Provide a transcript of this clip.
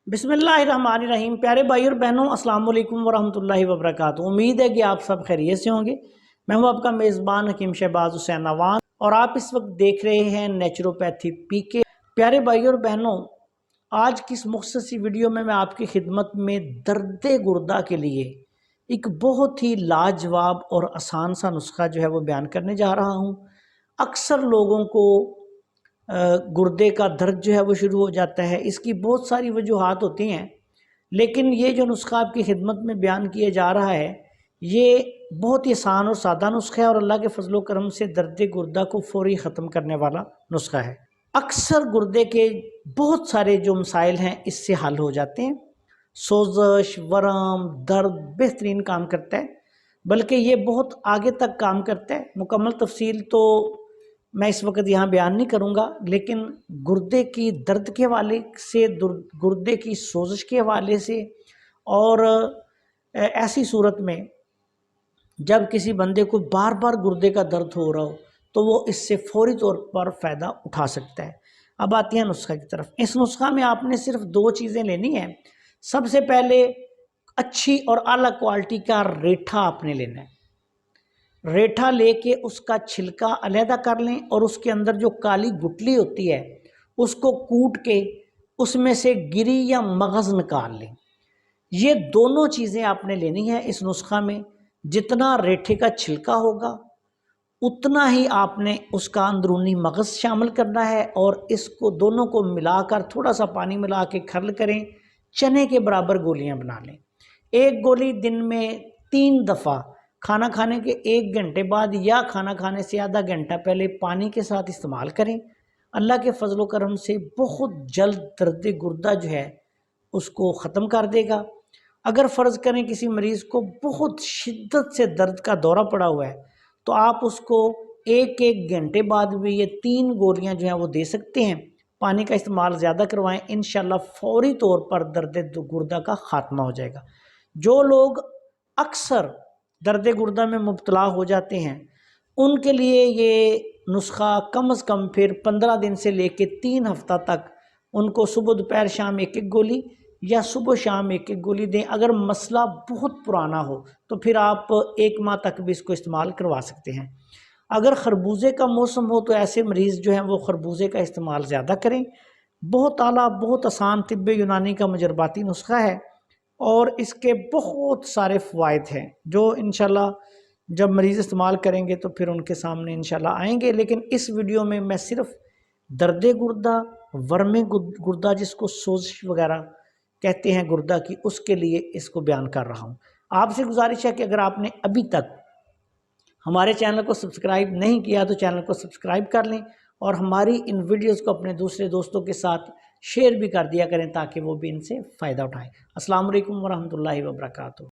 बिस्मिल्लाहिर्रहमानिर्रहीम। प्यारे भाई और बहनों, अस्सलाम वालेकुम वरहमतुल्लाहि वबरकातुहू। उम्मीद है कि आप सब खैरियत से होंगे। मैं हूं आपका मेज़बान हकीम शहबाज हुसैन अवान और आप इस वक्त देख रहे हैं नेचुरोपैथी पीके। प्यारे भाई और बहनों, आज की इस मुख्तसर वीडियो में मैं आपकी खिदमत में दर्द गुर्दा के लिए एक बहुत ही लाजवाब और आसान सा नुस्खा जो है वो बयान करने जा रहा हूँ। अक्सर लोगों को गुर्दे का दर्द जो है वो शुरू हो जाता है। इसकी बहुत सारी वजूहात होती हैं, लेकिन ये जो नुस्खा आपकी खिदमत में बयान किया जा रहा है ये बहुत ही आसान और सादा नुस्खा है और अल्लाह के फजलो करम से दर्द गुर्दा को फौरी ख़त्म करने वाला नुस्खा है। अक्सर गुर्दे के बहुत सारे जो मसाइल हैं इससे हल हो जाते हैं। सोजश, वरम, दर्द बेहतरीन काम करता है, बल्कि ये बहुत आगे तक काम करता है। मुकम्मल तफसील तो मैं इस वक्त यहाँ बयान नहीं करूँगा, लेकिन गुर्दे की दर्द के हवाले से, गुर्दे की सोजश के हवाले से और ऐसी सूरत में जब किसी बंदे को बार बार गुर्दे का दर्द हो रहा हो तो वो इससे फौरी तौर पर फ़ायदा उठा सकता है। अब आती है नुस्खा की तरफ। इस नुस्खा में आपने सिर्फ दो चीज़ें लेनी है। सबसे पहले अच्छी और आला क्वालिटी का रेठा आपने लेना है। रेठा लेके उसका छिलका अलहदा कर लें और उसके अंदर जो काली गुठली होती है उसको कूट के उसमें से गिरी या मगज़ निकाल लें। ये दोनों चीज़ें आपने लेनी है इस नुस्खा में। जितना रेठे का छिलका होगा उतना ही आपने उसका अंदरूनी मगज़ शामिल करना है और इसको दोनों को मिलाकर थोड़ा सा पानी मिला के खर्ल करें। चने के बराबर गोलियां बना लें। एक गोली दिन में 3 दफ़ा खाना खाने के 1 घंटे बाद या खाना खाने से आधा घंटा पहले पानी के साथ इस्तेमाल करें। अल्लाह के फजलो करम से बहुत जल्द दर्द गुर्दा जो है उसको ख़त्म कर देगा। अगर फ़र्ज़ करें किसी मरीज़ को बहुत शिद्दत से दर्द का दौरा पड़ा हुआ है तो आप उसको 1-1 घंटे बाद भी ये 3 गोलियां जो हैं वो दे सकते हैं। पानी का इस्तेमाल ज़्यादा करवाएं, इंशाल्लाह फौरी तौर पर दर्द गुर्दा का ख़ात्मा हो जाएगा। जो लोग अक्सर दर्द गुर्दा में मुब्तला हो जाते हैं उनके लिए ये नुस्खा कम से कम फिर 15 दिन से लेके 3 हफ्ता तक उनको सुबह दोपहर शाम 1-1 गोली या सुबह शाम 1-1 गोली दें। अगर मसला बहुत पुराना हो तो फिर आप 1 माह तक भी इसको इस्तेमाल करवा सकते हैं। अगर खरबूजे का मौसम हो तो ऐसे मरीज़ जो हैं वो खरबूजे का इस्तेमाल ज़्यादा करें। बहुत आला, बहुत आसान तिब्बे यूनानी का मजरबाती नुस्खा है और इसके बहुत सारे फ़वाइद हैं जो इंशाल्लाह जब मरीज़ इस्तेमाल करेंगे तो फिर उनके सामने इंशाल्लाह आएंगे। लेकिन इस वीडियो में मैं सिर्फ दर्द गुर्दा, वर्म गुर्दा जिसको सोजिश वगैरह कहते हैं गुर्दा की, उसके लिए इसको बयान कर रहा हूँ। आपसे गुजारिश है कि अगर आपने अभी तक हमारे चैनल को सब्सक्राइब नहीं किया तो चैनल को सब्सक्राइब कर लें और हमारी इन वीडियोस को अपने दूसरे दोस्तों के साथ शेयर भी कर दिया करें ताकि वो भी इनसे फ़ायदा उठाएं। अस्सलाम वालेकुम वरहमतुल्लाहि वबरकातुहू।